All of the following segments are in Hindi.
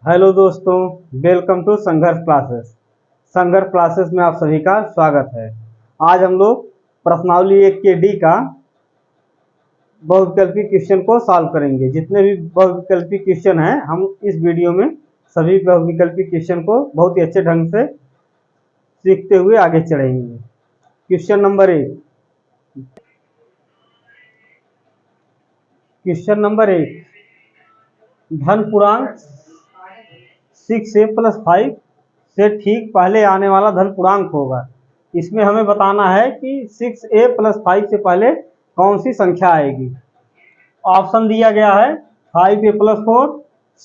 हेलो दोस्तों, वेलकम टू संघर्ष क्लासेस। संघर्ष क्लासेस में आप सभी का स्वागत है। आज हम लोग प्रश्नावली 1 के डी का बहुविकल्पी क्वेश्चन को सॉल्व करेंगे। जितने भी बहुविकल्पी क्वेश्चन हैं, हम इस वीडियो में सभी बहुविकल्पी क्वेश्चन को बहुत ही अच्छे ढंग से सीखते हुए आगे चढ़ेंगे। Question number 1। क्वेश्चन नंबर 1, धन पूर्णांक 6a + 5 से ठीक पहले आने वाला धन पूर्णांक होगा। इसमें हमें बताना है कि 6a + 5 से पहले कौन सी संख्या आएगी। ऑप्शन दिया गया है 5a + 4,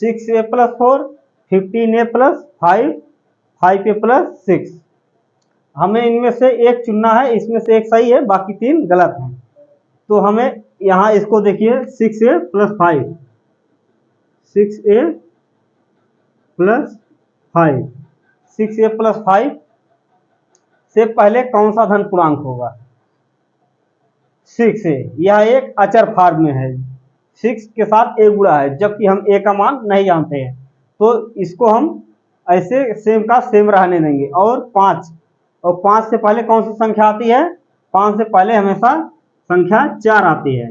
6a + 4, 15a + 5, 5a + 6। हमें इनमें से एक चुनना है। इसमें से एक सही है, बाकी 3 गलत हैं। तो हमें यहाँ इसको देखिए, 6a + 5, 6a + 5, 6a + 5 से पहले कौन सा धन पूर्णांक होगा। 6a, यह एक अचर फॉर्म में है। 6 के साथ a गुणा है, जबकि हम a का मान नहीं जानते हैं, तो इसको हम ऐसे सेम का सेम रहने देंगे। और 5 से पहले कौन सी संख्या आती है। 5 से पहले हमेशा संख्या 4 आती है।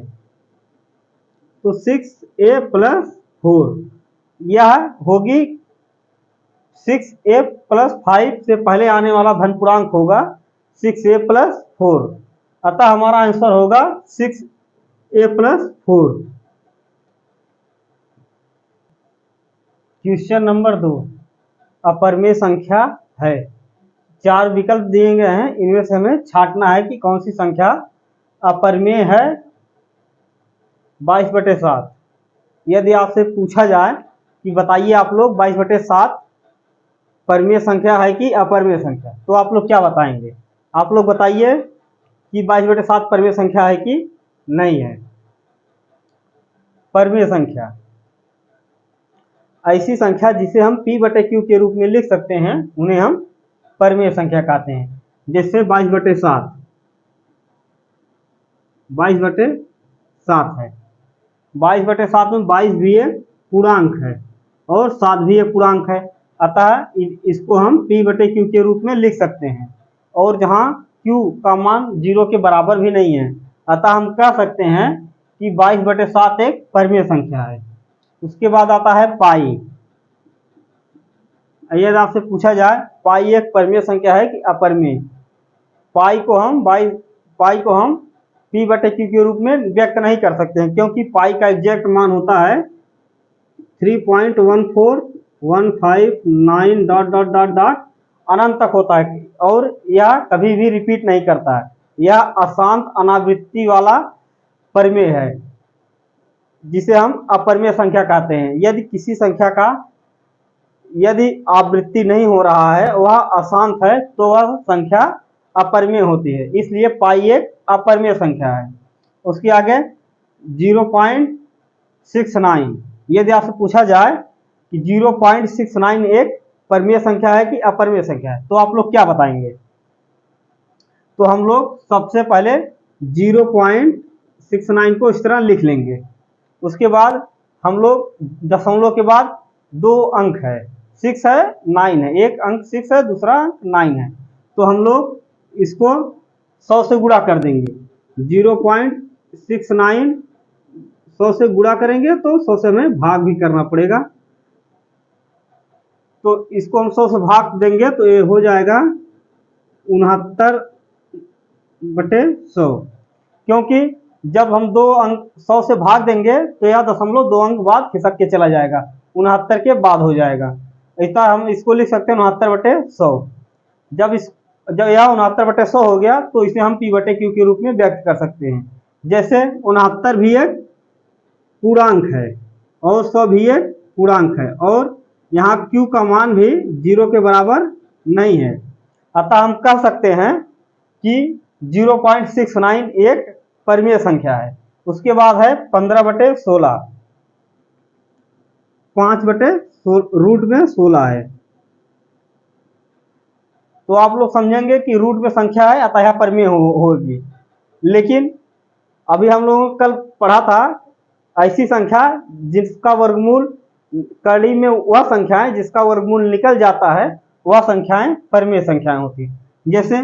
तो 6a + 4 यह होगी 6a + 5 से पहले आने वाला धन पूर्णांक होगा 6a + 4। अतः हमारा आंसर होगा 6a + 4। क्वेश्चन नंबर 2, अपरिमेय संख्या है। 4 विकल्प दिए गए हैं, इनमें से हमें छांटना है कि कौन सी संख्या अपरिमेय है। 22/7। यदि आपसे पूछा जाए कि बताइए आप लोग 22/7 परिमेय संख्या है कि अपरिमेय संख्या, तो आप लोग क्या बताएंगे। आप लोग बताइए कि 22/7 परिमेय संख्या है कि नहीं है। परिमेय संख्या ऐसी संख्या जिसे हम p/q के रूप में लिख सकते हैं, उन्हें हम परिमेय संख्या कहते हैं। जैसे 22/7 है। 22/7 में 22 भी एक पूर्णांक है और 7 भी एक पूर्णांक है। अतः इसको हम p/q के रूप में लिख सकते हैं। और जहाँ q का मान 0 के बराबर भी नहीं है, अतः हम कह सकते हैं कि 22/7 एक परिमेय संख्या है। उसके बाद आता है पाई। यदि आपसे पूछा जाए पाई एक परिमेय संख्या है कि अपरिमेय, पाई को हम p/q के रूप में व्यक्त नहीं कर सकते हैं, क्योंकि पाई का एग्जैक्ट मान होता है 3.14159 ... अनंत तक होता है और यह कभी भी रिपीट नहीं करता है। यह अशांत अनावृत्ति वाला परिमेय है, जिसे हम अपरिमेय संख्या कहते हैं। यदि किसी संख्या का आवृत्ति नहीं हो रहा है, वह अशांत है, तो वह संख्या अपरिमेय होती है। इसलिए पाई एक अपरिमेय संख्या है। उसके आगे 0.69। यदि आपसे पूछा जाए कि 0.69 एक परिमेय संख्या है कि अपरिमेय संख्या है, तो आप लोग क्या बताएंगे। तो हम लोग सबसे पहले 0.69 को इस तरह लिख लेंगे। उसके बाद हम लोग दशमलव के बाद 2 अंक है, 6 है 9 है। एक अंक 6 है, दूसरा अंक 9 है। तो हम लोग इसको 100 से गुणा कर देंगे। 0.69 100 से गुणा करेंगे तो 100 से हमें भाग भी करना पड़ेगा। तो इसको हम 100 से भाग देंगे तो ये हो जाएगा 69/100। क्योंकि जब हम 2 अंक 100 से भाग देंगे तो यह दशमलव 2 अंक बाद खिसक के चला जाएगा, 69 के बाद हो जाएगा। ऐसा हम इसको लिख सकते हैं 69/100। जब यह 69/100 हो गया तो इसे हम p/q के रूप में व्यक्त कर सकते हैं। जैसे 69 भी एक पूर्णांक है और 100 भी एक पूर्णांक है, और यहाँ q का मान भी 0 के बराबर नहीं है। अतः हम कह सकते हैं कि 0.69 एक परिमेय संख्या है। उसके बाद है 15/16। 5/√16 है। तो आप लोग समझेंगे कि रूट में संख्या है, अतः यह परिमेय होगी। लेकिन अभी हम लोगों ने कल पढ़ा था ऐसी संख्या जिसका वर्गमूल कड़ी में वह संख्याएं जिसका वर्गमूल निकल जाता है वह संख्याएं परिमेय संख्याएं होती है। जैसे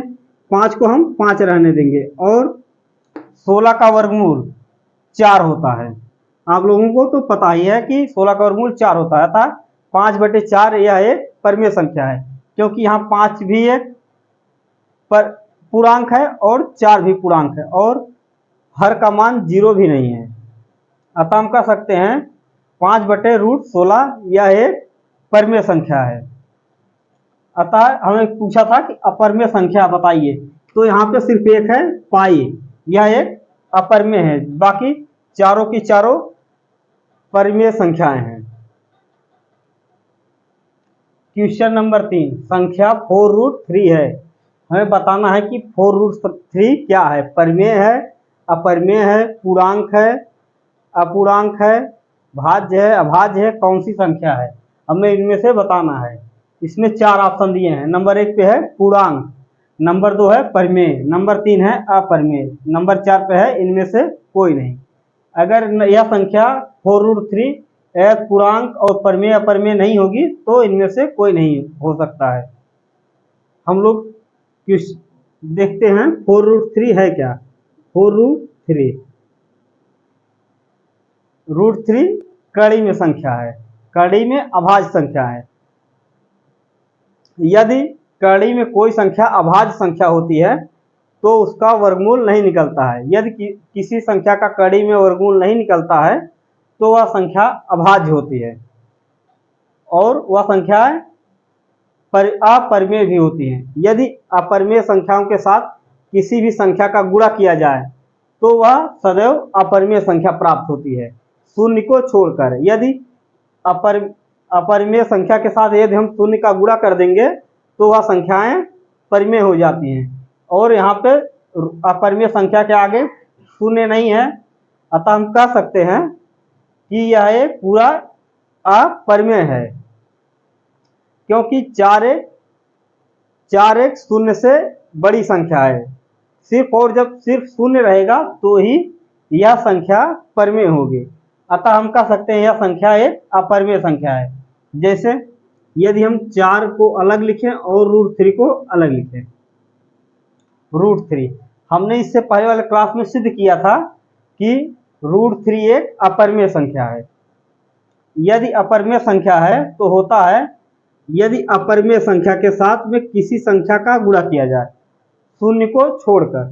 5 को हम 5 रहने देंगे और 16 का वर्गमूल 4 होता है। आप लोगों को तो पता ही है कि 16 का वर्गमूल 4 होता है, अतः 5/4 यह एक परिमेय संख्या है, क्योंकि यहाँ 5 भी एक पूर्णांक है और 4 भी पूर्णांक है और हर का मान 0 भी नहीं है। अतः हम कह सकते हैं 5/√16 यह एक परिमेय संख्या है। अतः हमें पूछा था कि अपरिमेय संख्या बताइए, तो यहाँ पे सिर्फ एक है पाई, यह एक अपरिमेय है, बाकी चारों की चारों परिमेय संख्याएं हैं। क्वेश्चन नंबर 3, संख्या 4√3 है। हमें बताना है कि 4√3 क्या है, परिमेय है, अपरिमेय है, पूर्णांक है, अपूर्णांक है, भाज्य है, अभाज्य है, कौन सी संख्या है, हमें इनमें से बताना है। इसमें 4 ऑप्शन दिए हैं। नंबर 1 पे है पूर्णांक, नंबर 2 है परिमेय, नंबर 3 है अपरिमेय, नंबर 4 पे है इनमें से कोई नहीं। अगर यह संख्या 4√3 पूर्णांक और परिमेय अपरिमेय नहीं होगी तो इनमें से कोई नहीं हो सकता है। हम लोग देखते हैं 4√3 है क्या। 4√3 कड़ी में संख्या है, कड़ी में अभाज्य संख्या है। यदि कड़ी में कोई संख्या अभाज्य संख्या होती है तो उसका वर्गमूल नहीं निकलता है। यदि किसी संख्या का कड़ी में वर्गमूल नहीं निकलता है तो वह संख्या अभाज्य होती है और वह संख्याएं अपरिमेय भी होती हैं। यदि अपरिमेय संख्याओं के साथ किसी भी संख्या का गुणा किया जाए तो वह सदैव अपरिमेय संख्या प्राप्त होती है, शून्य को छोड़कर। यदि अपरिमेय संख्या के साथ यदि हम शून्य का गुणा कर देंगे तो वह संख्याएं परिमेय हो जाती हैं और यहाँ पे अपरिमेय संख्या के आगे शून्य नहीं है, अतः हम कह सकते हैं कि यह एक पूरा अपरिमेय है, क्योंकि 4 एक शून्य से बड़ी संख्या है सिर्फ, और जब सिर्फ शून्य रहेगा तो ही यह संख्या परिमेय होगी। अतः हम कह सकते हैं यह संख्या एक अपरिमेय संख्या है। जैसे यदि हम 4 को अलग लिखें और √3 को अलग लिखें, √3 हमने इससे पहले वाले क्लास में सिद्ध किया था कि √3 एक अपरिमेय संख्या है। यदि अपरिमेय संख्या है तो होता है यदि अपरिमेय संख्या के साथ में किसी संख्या का गुणा किया जाए शून्य को छोड़कर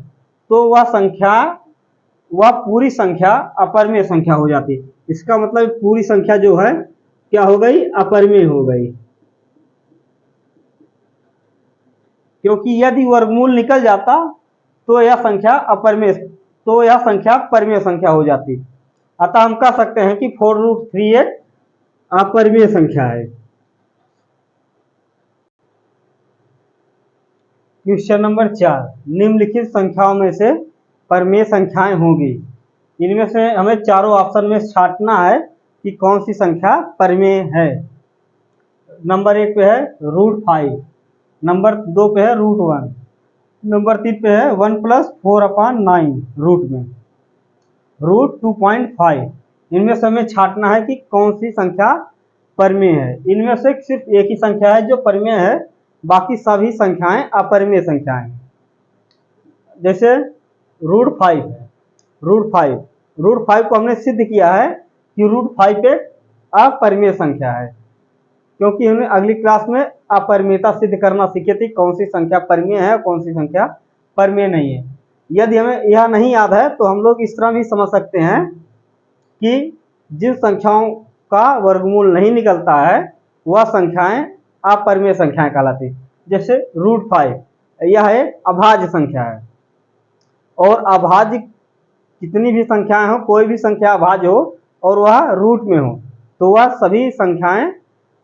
तो वह पूरी संख्या अपरिमेय संख्या हो जाती है। इसका मतलब पूरी संख्या जो है क्या हो गई, अपरिमेय हो गई, क्योंकि यदि वर्गमूल निकल जाता तो यह संख्या परिमेय संख्या हो जाती। अतः हम कह सकते हैं कि 4√3 एक अपरिमेय संख्या है। क्वेश्चन नंबर 4, निम्नलिखित संख्याओं में से परिमेय संख्याएं होंगी। इनमें से हमें चारों ऑप्शन में छांटना है कि कौन सी संख्या परिमेय है। नंबर 1 पे है √5, नंबर 2 पे है √1, नंबर 3 पे है 1 + 4/9 रूट में, √2.5। इनमें से हमें छांटना है कि कौन सी संख्या परिमेय है। इनमें से सिर्फ एक ही संख्या है जो परिमेय है, बाकी सभी संख्याएं अपरिमेय संख्याएं। जैसे √5 है, √5 को हमने सिद्ध किया है कि √5 एक अपरिमेय संख्या है, क्योंकि हमने अगली क्लास में अपरिमेयता सिद्ध करना सीखे थे, कौन सी संख्या परिमेय है कौन सी संख्या परिमेय नहीं है। यदि हमें यह नहीं याद है तो हम लोग इस तरह भी समझ सकते हैं कि जिन संख्याओं का वर्गमूल नहीं निकलता है वह संख्याएं अपरिमेय संख्याएं कहलाती हैं। जैसे √5 यह एक अभाज्य संख्या है, और अभाज्य कितनी भी संख्याएं हो, कोई भी संख्या अभाज्य हो और वह रूट में हो तो वह सभी संख्याएं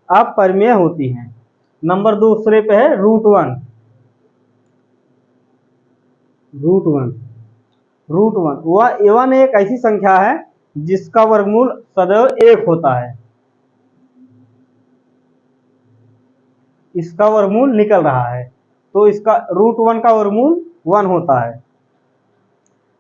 अपरिमेय होती हैं। नंबर दूसरे पे है √1, वह 1 एक ऐसी संख्या है जिसका वर्गमूल सदैव 1 होता है। इसका वर्गमूल निकल रहा है तो इसका √1 का वर्गमूल 1 होता है,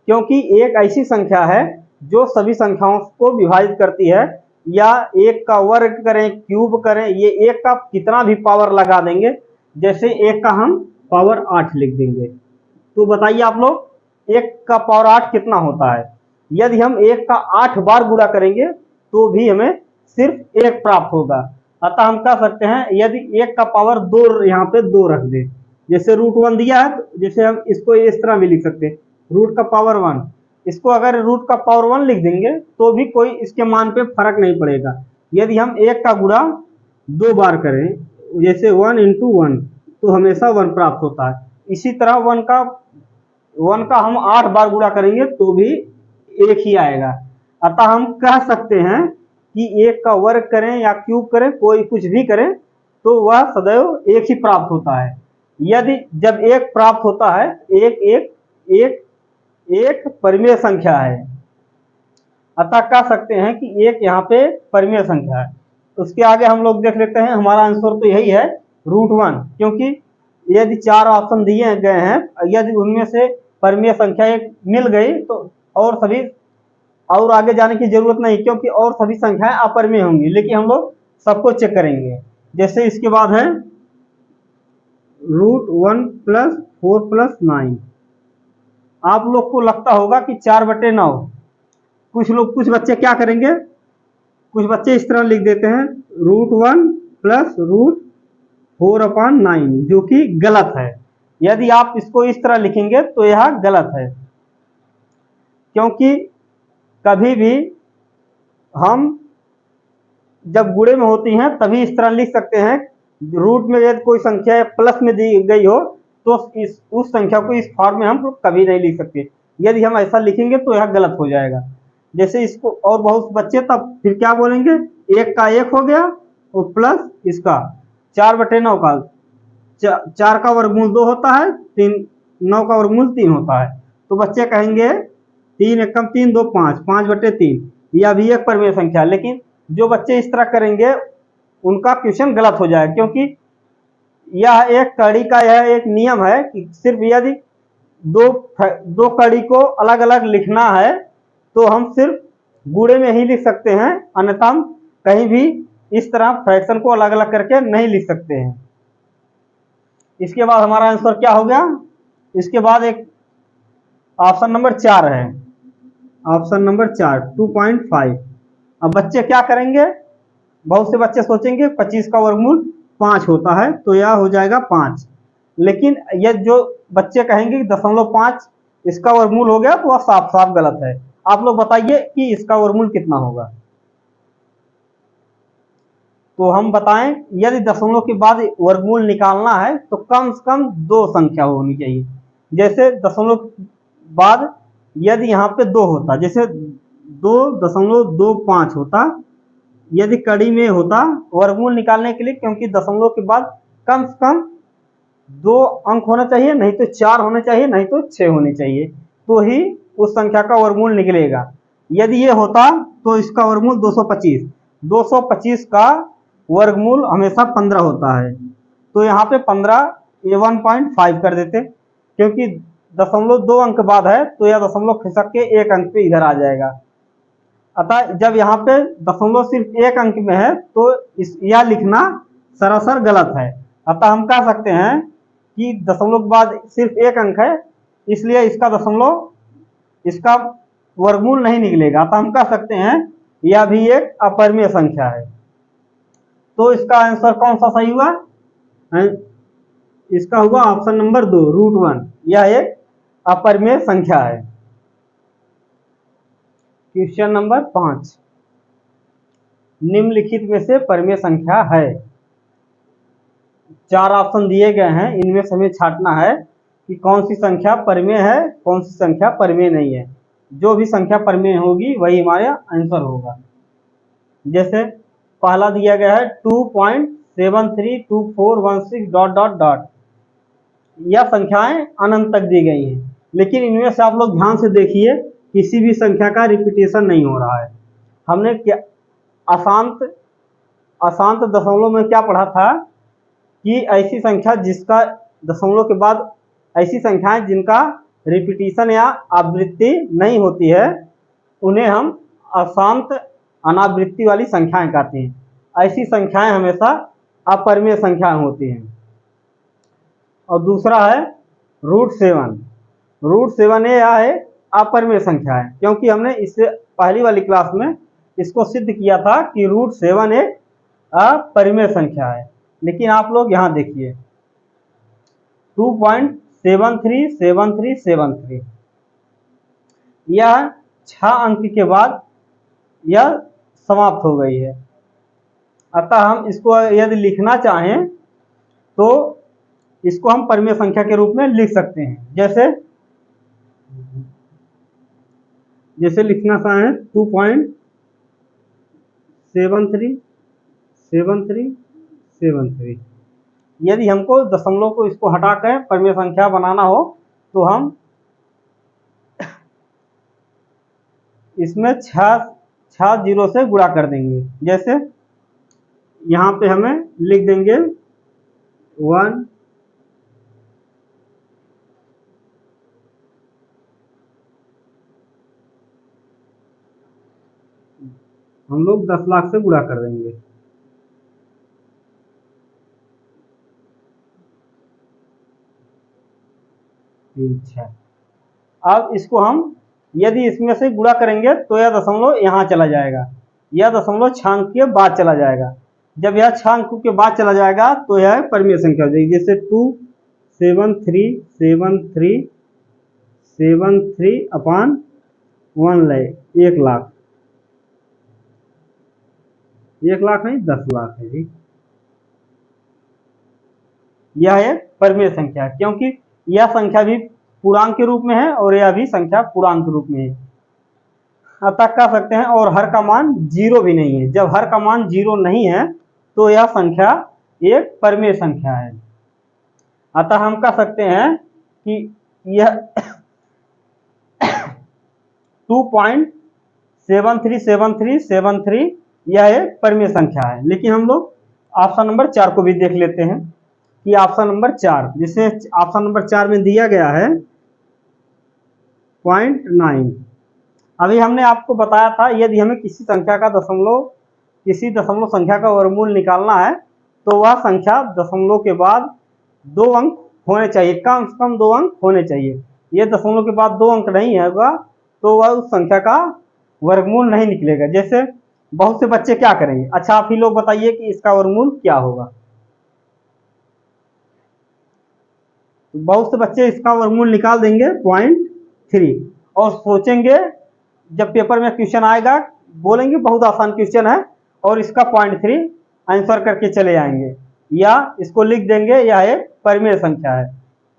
क्योंकि एक ऐसी संख्या है जो सभी संख्याओं को विभाजित करती है, या एक का वर्ग करें, क्यूब करें, ये एक का कितना भी पावर लगा देंगे। जैसे एक का हम पावर 8 लिख देंगे, तो बताइए आप लोग एक का पावर 8 कितना होता है। यदि हम एक का 8 बार गुणा करेंगे तो भी हमें सिर्फ एक प्राप्त होगा। अतः हम कह सकते हैं यदि एक का पावर 2 यहाँ पे 2 रख दे, जैसे √1 दिया है, तो जैसे हम इसको इस तरह भी लिख सकते हैं रूट का पावर 1। इसको अगर रूट का पावर 1 लिख देंगे तो भी कोई इसके मान पे फर्क नहीं पड़ेगा। यदि हम एक का गुणा 2 बार करें, जैसे 1 × 1, तो हमेशा 1 प्राप्त होता है। इसी तरह 1 का हम 8 बार गुणा करेंगे तो भी एक ही आएगा। अतः हम कह सकते हैं कि एक का वर्ग करें या क्यूब करें, कोई कुछ भी करें, तो वह सदैव एक ही प्राप्त होता है। यदि जब एक प्राप्त होता है, एक एक एक एक परिमेय संख्या है, अतः कह सकते हैं कि एक यहाँ पे परिमेय संख्या है। उसके आगे हम लोग देख लेते हैं, हमारा आंसर तो यही है √1, क्योंकि यदि 4 ऑप्शन दिए गए हैं, यदि उनमें से परिमेय संख्या एक मिल गई तो और आगे जाने की जरूरत नहीं, क्योंकि और सभी संख्याएं अपरिमेय होंगी। लेकिन हम लोग सबको चेक करेंगे। जैसे इसके बाद है √1 + 4 + 9। आप लोग को लगता होगा कि 4/9। कुछ बच्चे क्या करेंगे, कुछ बच्चे इस तरह लिख देते हैं √1 + √4/9, जो कि गलत है। यदि आप इसको इस तरह लिखेंगे तो यह गलत है, क्योंकि कभी भी हम जब गुणे में होती हैं तभी इस तरह लिख सकते हैं। रूट में यदि कोई संख्या प्लस में दी गई हो तो उस संख्या को इस फॉर्म में हम कभी नहीं लिख सकते। यदि हम ऐसा लिखेंगे तो यह गलत हो जाएगा। जैसे इसको और बहुत बच्चे तब फिर क्या बोलेंगे, एक का 1 हो गया और प्लस इसका 4/9 का 4 का वर्गमूल 2 होता है, 9 का वर्गमूल 3 होता है। तो बच्चे कहेंगे 3 × 3 = 2 5, 5/3, यह भी एक परिमेय संख्या। लेकिन जो बच्चे इस तरह करेंगे उनका क्वेश्चन गलत हो जाएगा, क्योंकि यह एक कड़ी का यह एक नियम है कि सिर्फ यदि दो कड़ी को अलग अलग लिखना है तो हम सिर्फ गुणे में ही लिख सकते हैं, अन्यथा हम कहीं भी इस तरह फ्रैक्शन को अलग अलग करके नहीं लिख सकते हैं। इसके बाद हमारा आंसर क्या हो गया, इसके बाद एक ऑप्शन नंबर 4 है, ऑप्शन नंबर 4 2.5। अब बच्चे क्या करेंगे, बहुत से बच्चे सोचेंगे 25 का वर्गमूल 5 होता है, तो यह हो जाएगा 5। लेकिन ये जो बच्चे कहेंगे 0.5 इसका वर्गमूल हो गया, तो वह साफ साफ गलत है। आप लोग बताइए कि इसका वर्गमूल कितना होगा। तो हम बताएं, यदि दशमलव के बाद वर्गमूल निकालना है तो कम से कम 2 संख्या होनी चाहिए। जैसे दशमलव बाद यदि यहाँ पे 2 होता, जैसे 2.25 होता, यदि कड़ी में होता वर्गमूल निकालने के लिए, क्योंकि दशमलव के बाद कम से कम 2 अंक होना चाहिए, नहीं तो 4 होने चाहिए, नहीं तो 6 होने चाहिए, तो ही उस संख्या का वर्गमूल निकलेगा। यदि ये होता तो इसका वर्गमूल 225 का वर्गमूल हमेशा 15 होता है। तो यहाँ पे 15 ये 1.5 कर देते, क्योंकि 0.2 अंक बाद है तो यह दशमलव खिसक के 1 अंक पे इधर आ जाएगा। अतः जब यहाँ पे दशमलव सिर्फ 1 अंक में है तो यह लिखना सरासर गलत है। अतः हम कह सकते हैं कि दशमलव के बाद सिर्फ 1 अंक है, इसलिए इसका वर्गमूल नहीं निकलेगा। अतः हम कह सकते हैं यह भी एक अपरिमेय संख्या है। तो इसका आंसर कौन सा सही हुआ, इसका हुआ ऑप्शन नंबर 2 √1, यह एक अपरिमेय संख्या है। क्वेश्चन नंबर 5, निम्नलिखित में से परिमेय संख्या है। 4 ऑप्शन दिए गए हैं, इनमें से हमें छांटना है कि कौन सी संख्या परिमेय है, कौन सी संख्या परिमेय नहीं है। जो भी संख्या परिमेय होगी वही हमारा आंसर होगा। जैसे पहला दिया गया है 2.732416 ... यह संख्याएं अनंत तक दी गई हैं, लेकिन इनमें से आप लोग ध्यान से देखिए किसी भी संख्या का रिपीटेशन नहीं हो रहा है। हमने क्या अशांत दशमलव में क्या पढ़ा था कि ऐसी संख्या जिसका दशमलव के बाद ऐसी संख्याएं जिनका रिपीटेशन या आवृत्ति नहीं होती है उन्हें हम अशांत अनावृत्ति वाली संख्याएं कहते हैं। ऐसी संख्याएं हमेशा अपरिमेय संख्याएं होती हैं। और दूसरा है √7। √7 ये है अपरिमेय संख्या है, क्योंकि हमने इससे पहली वाली क्लास में इसको सिद्ध किया था कि √7 एक अपरिमेय संख्या है। लेकिन आप लोग यहाँ देखिए 2.737373 यह 6 अंक के बाद यह समाप्त हो गई है। अतः हम इसको यदि लिखना चाहें तो इसको हम परिमेय संख्या के रूप में लिख सकते हैं। जैसे लिखना चाहें 2.737373। यदि हमको दशमलव को इसको हटाकर परिमेय संख्या बनाना हो तो हम इसमें 6 जीरो से गुणा कर देंगे। जैसे यहाँ पे हमें लिख देंगे 1 हम लोग 10 लाख से गुणा कर देंगे। अब इसको हम यदि इसमें से गुणा करेंगे तो यह दशमलव यहाँ चला जाएगा, यह दशमलव 6 अंक के बाद चला जाएगा। जब यह 6 अंक के बाद चला जाएगा तो यह परिमेय संख्या हो जाएगी। जैसे 2737373/1 लाख, 1 लाख नहीं 10 लाख है जी। यह एक परिमेय संख्या है, क्योंकि यह संख्या भी पूर्णांक के रूप में है और यह भी संख्या पूर्णांक के रूप में है। अतः कह सकते हैं और हर का मान 0 भी नहीं है। जब हर का मान 0 नहीं है तो यह संख्या एक परिमेय संख्या है। अतः हम कह सकते हैं कि यह 2.737373 यह एक परिमेय संख्या है। लेकिन हम लोग ऑप्शन नंबर 4 को भी देख लेते हैं कि ऑप्शन नंबर 4, जिसे ऑप्शन नंबर 4 में दिया गया है 0.9। अभी हमने आपको बताया था यदि हमें किसी दशमलव संख्या का वर्गमूल निकालना है तो वह संख्या दशमलव के बाद 2 अंक होने चाहिए, कम से कम 2 अंक होने चाहिए। ये दशमलव के बाद 2 अंक नहीं होगा तो वह उस संख्या का वर्गमूल नहीं निकलेगा। जैसे बहुत से बच्चे क्या करेंगे, अच्छा आप ही लोग बताइए कि इसका वर्गमूल क्या होगा। बहुत से बच्चे इसका वर्गमूल निकाल देंगे 0.3 और सोचेंगे, जब पेपर में क्वेश्चन आएगा बोलेंगे बहुत आसान क्वेश्चन है और इसका 0.3 आंसर करके चले जाएंगे, या इसको लिख देंगे यह एक परिमेय संख्या है।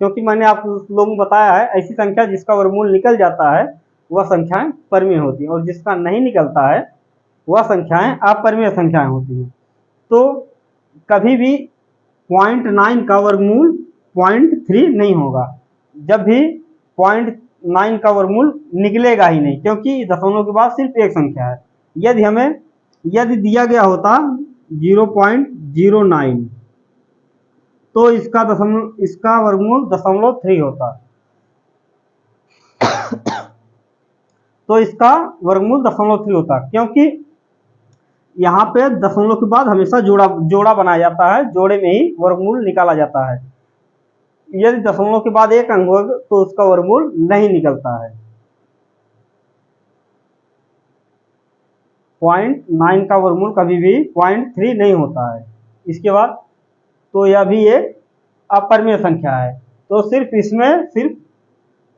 क्योंकि मैंने आप लोगों को बताया है ऐसी संख्या जिसका वर्गमूल निकल जाता है वह संख्याएं परिमेय होती हैं और जिसका नहीं निकलता है वह संख्याएं अपरिमेय संख्याएं होती हैं। तो कभी भी 0.9 का वर्गमूल 0.3 नहीं होगा। जब भी 0.9 का वर्गमूल निकलेगा ही नहीं, क्योंकि दशमलव के बाद सिर्फ एक संख्या है। यदि दिया गया होता 0.09 तो इसका वर्गमूल 0.3 होता। तो इसका वर्गमूल 0.3 होता, क्योंकि यहाँ पे दशमलव के बाद हमेशा जोड़ा बनाया जाता है, जोड़े में ही वर्गमूल निकाला जाता है। यदि दशमलव के बाद एक अंक होगा तो उसका वर्गमूल नहीं निकलता है। 0.9 का वर्गमूल कभी भी 0.3 नहीं होता है। इसके बाद तो यह भी एक अपरिमेय संख्या है। तो सिर्फ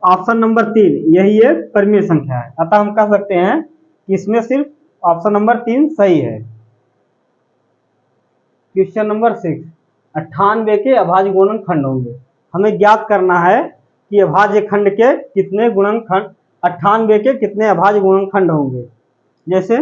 ऑप्शन नंबर 3 यही एक परिमेय संख्या है। अतः हम कह सकते हैं कि इसमें सिर्फ ऑप्शन नंबर 3 सही है। क्वेश्चन नंबर 6, 98 के अभाज्य गुणनखंड होंगे। हमें ज्ञात करना है कि अभाज्य खंड के कितने गुणनखंड, 98 के कितने अभाज्य गुणनखंड होंगे। जैसे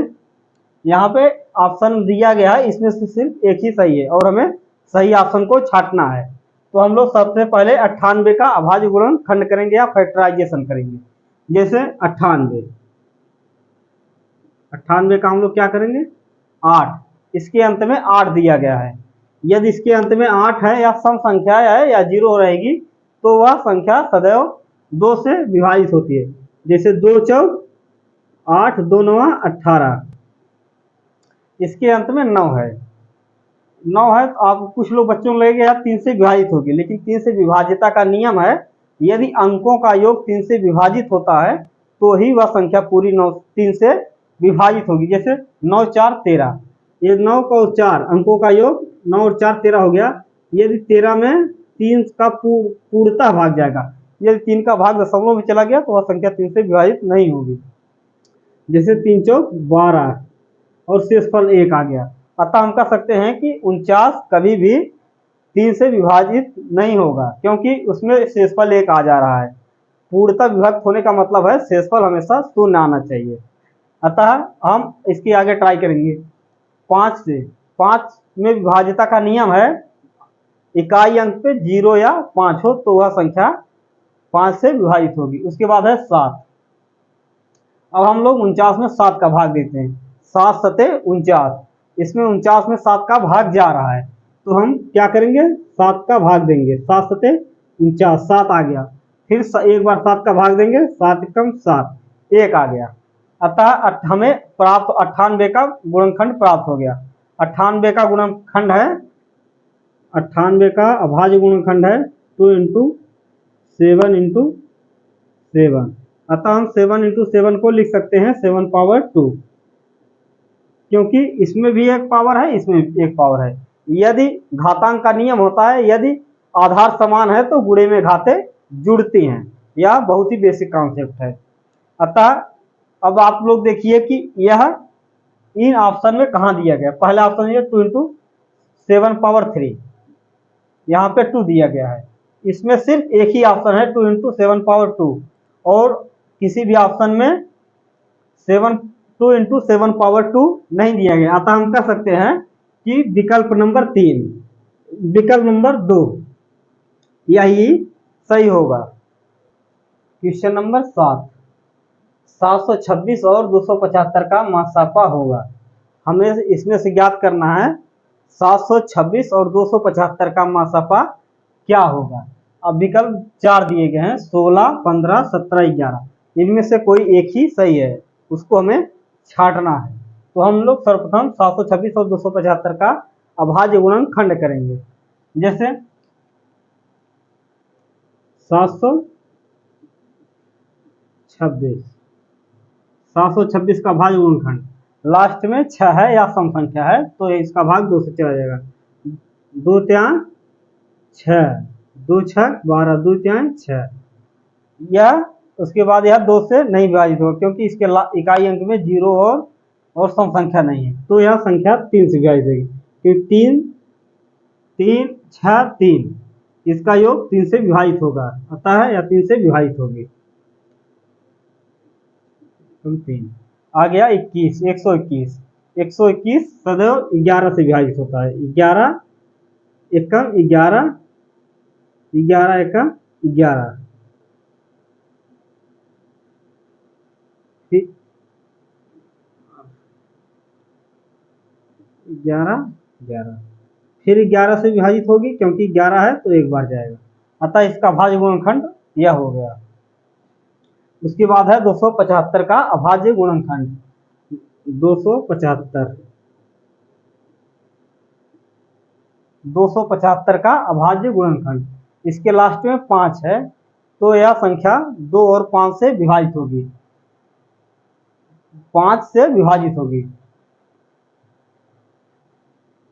यहाँ पे ऑप्शन दिया गया है, इसमें से सिर्फ एक ही सही है और हमें सही ऑप्शन को छांटना है। तो हम लोग सबसे पहले 98 का अभाज्य गुणनखंड करेंगे या फैक्टराइजेशन करेंगे। जैसे 98 का हम लोग क्या करेंगे 8, इसके अंत में 8 दिया गया है। यदि इसके अंत में 8 है या सम संख्या है या 0 रहेगी तो वह संख्या सदैव 2 से विभाजित होती है। जैसे 2 चौक 8, 2 9 18। इसके अंत में 9 है। 9 है तो आप कुछ लोग बच्चों को लगेगा यार 3 से विभाजित होगी, लेकिन 3 से विभाज्यता का नियम है, यदि अंकों का योग 3 से विभाजित होता है तो ही वह संख्या पूरी 3 से विभाजित होगी। जैसे 9 4 13, ये 9 और 4 अंकों का योग 9 और 4 13 हो गया। यदि 13 में 3 का पूर्णतः भाग जाएगा, यदि 3 का भाग दशमलव में चला गया तो वह संख्या 3 से विभाजित नहीं होगी। जैसे 3 चौक 12 और शेषफल 1 आ गया। अतः हम कह सकते हैं कि 49 कभी भी 3 से विभाजित नहीं होगा, क्योंकि उसमें शेषफल 1 आ जा रहा है। पूर्णतः विभक्त होने का मतलब है शेषफल हमेशा शून्य आना चाहिए। अतः हम इसके आगे ट्राई करेंगे 5 से। 5 में विभाज्यता का नियम है इकाई अंक पे 0 या 5 हो तो वह संख्या 5 से विभाजित होगी। उसके बाद है 7। अब हम लोग 49 में 7 का भाग देते हैं। 7 सते 49, इसमें 49 में 7 का भाग जा रहा है तो हम क्या करेंगे, 7 का भाग देंगे। 7 सते 49, 7 आ गया। फिर एक बार 7 का भाग देंगे, 7 कम 7, 1 आ गया। अतः हमें प्राप्त 98 का गुणनखंड प्राप्त हो गया। 98 का गुणनखंड है, 98 का अभाज्य गुणनखंड है 2 × 7 × 7। अतः हम 7 × 7 को लिख सकते हैं 7 पावर 2, क्योंकि इसमें भी एक पावर है, इसमें भी एक पावर है। यदि घातांक का नियम होता है, यदि आधार समान है तो गुणे में घाते जुड़ती हैं। यह बहुत ही बेसिक कॉन्सेप्ट है। अतः अब आप लोग देखिए कि यह इन ऑप्शन में कहाँ दिया गया। पहला ऑप्शन है 2 × 7 पावर 3, यहाँ पे 2 दिया गया है। इसमें सिर्फ एक ही ऑप्शन है 2 × 7 पावर 2, और किसी भी ऑप्शन में 2 × 7 पावर 2 नहीं दिया गया। अतः हम कह सकते हैं कि विकल्प नंबर 3, विकल्प नंबर 2 यही सही होगा। क्वेश्चन नंबर 7, 726 और 275 का मासापा होगा। हमें इसमें से ज्ञात करना है 726 और 275 का मासापा क्या होगा। अब विकल्प 4 दिए गए हैं, 16 15 17 11, इनमें से कोई एक ही सही है, उसको हमें छांटना है। तो हम लोग सर्वप्रथम 726 और 275 का अभाज्य गुणनखंड करेंगे। जैसे 726 का भाज्य गुणनखंड लास्ट में 6 है या सम संख्या है तो इसका भाग 2 से चला जाएगा। 2 3 6, 2 6 12, 2 3 6। यह उसके बाद यह 2 से नहीं विभाजित होगा, क्योंकि इसके इकाई अंक में 0 और सम संख्या नहीं है, तो यह संख्या 3 से विभाजित होगी। क्योंकि 3 3 6 3, इसका योग 3 से विभाजित होगा, अतः यह 3 से विभाजित होगी। 3 आ गया 21, 121। 121 सदैव 11 से विभाजित होता है। 11 एकम 11, 11 एकम 11, 11 11, फिर 11 से विभाजित होगी, क्योंकि 11 है तो एक बार जाएगा, अतः इसका भाज्य गुणनखंड यह हो गया। उसके बाद है 275 का अभाज्य गुणनखंड। 275 का अभाज्य गुणनखंड, इसके लास्ट में 5 है तो यह संख्या 2 और 5 से विभाजित होगी, 5 से विभाजित होगी।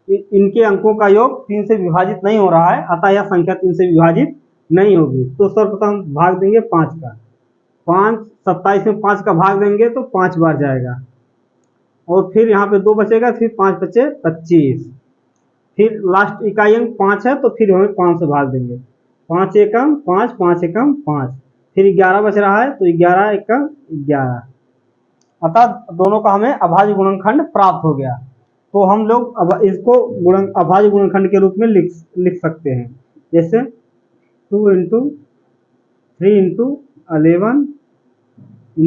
इनके अंकों का योग 3 से विभाजित नहीं हो रहा है, अतः यह संख्या 3 से विभाजित नहीं होगी। तो सर्वप्रथम भाग देंगे 5 का। 5 27 में 5 का भाग देंगे तो 5 बार जाएगा, और फिर यहाँ पे 2 बचेगा, फिर 5 बचे 25, फिर लास्ट इकाई अंक 5 है तो फिर हमें 5 से भाग देंगे। 5 एकम 5, 5 एकम 5, फिर 11 बच रहा है तो 11 एकम 11, अतः दोनों का हमें अभाज्य गुणनखंड प्राप्त हो गया। तो हम लोग इसको अभाज्य गुणनखंड के रूप में लिख सकते हैं। जैसे 2 × 3 × 11 ×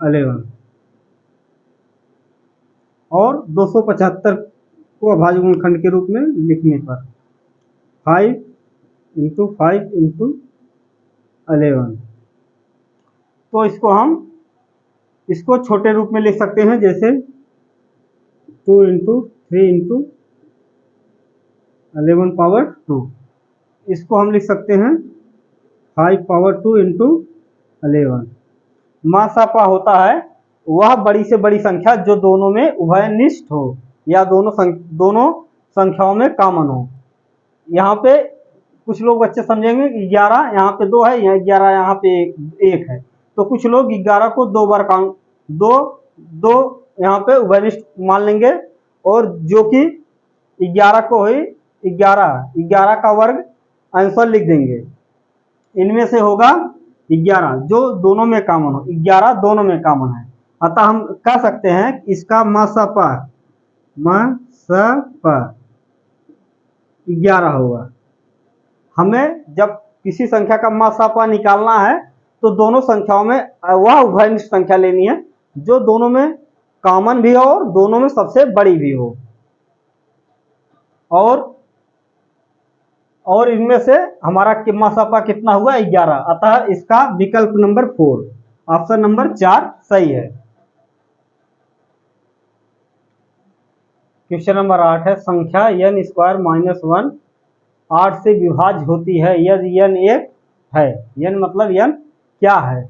11, और 275 को अभाज्य गुणनखंड के रूप में लिखने पर 5 × 5 × 11, तो इसको हम छोटे रूप में लिख सकते हैं। जैसे 2 इंटू 3 इंटू 11 पावर 2। इसको हम लिख सकते हैं 5 पावर 2 इंटू 11। मासापा होता है वह बड़ी से बड़ी संख्या जो दोनों में उभयनिष्ठ हो या दोनों संख्याओं में कॉमन हो। यहाँ पे कुछ लोग बच्चे समझेंगे कि 11 यहाँ पे 2 है, यहाँ 11 यहाँ पे 1 है, तो कुछ लोग 11 को 2 बार काउंट दो यहाँ पे उभयनिष्ठ मान लेंगे, और जो कि 11 को ही 11 का वर्ग आंसर लिख देंगे। इनमें से होगा 11 जो दोनों में कॉमन हो, 11 दोनों में कॉमन है, अतः हम कह सकते हैं इसका मासापा 11 होगा। हमें जब किसी संख्या का मासापा निकालना है तो दोनों संख्याओं में वह उभयनिष्ठ संख्या लेनी है जो दोनों में कॉमन भी हो और दोनों में सबसे बड़ी भी हो, और इनमें से हमारा मासापा कितना हुआ 11, अतः इसका विकल्प नंबर 4 ऑप्शन नंबर 4 सही है। क्वेश्चन नंबर 8 है संख्या n स्क्वायर माइनस 1 8 से विभाज्य होती है यदि n एक है। n मतलब n क्या है?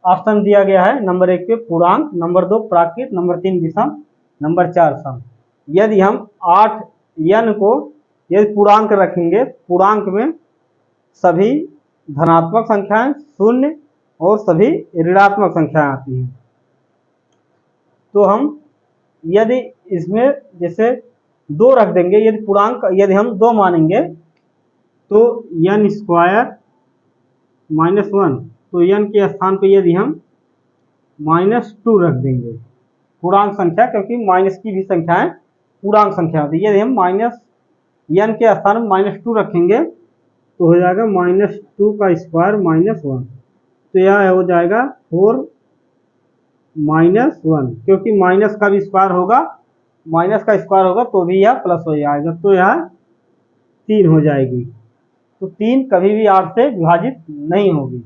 ऑप्शन दिया गया है नंबर 1 पे पूर्णांक, नंबर 2 प्राकृत, नंबर 3 विषम, नंबर 4 सम। यदि हम 8 n को यदि पूर्णांक रखेंगे, पूर्णांक में सभी धनात्मक संख्याएं, शून्य और सभी ऋणात्मक संख्याएं आती हैं, तो हम यदि इसमें जैसे 2 रख देंगे, यदि पूर्णांक यदि हम 2 मानेंगे तो n स्क्वायर माइनस 1, तो n के स्थान पे यदि हम -2 रख देंगे, पूर्णांक संख्या, क्योंकि माइनस की भी संख्याएं पूर्णांक संख्या होती है। यदि हम n के स्थान में -2 रखेंगे तो हो जाएगा -2 का स्क्वायर -1, तो यह हो जाएगा 4 -1, क्योंकि माइनस का भी स्क्वायर होगा, माइनस का स्क्वायर होगा तो भी यह प्लस हो जाएगा, तो यह 3 हो जाएगी। तो 3 कभी भी 8 से विभाजित नहीं होगी।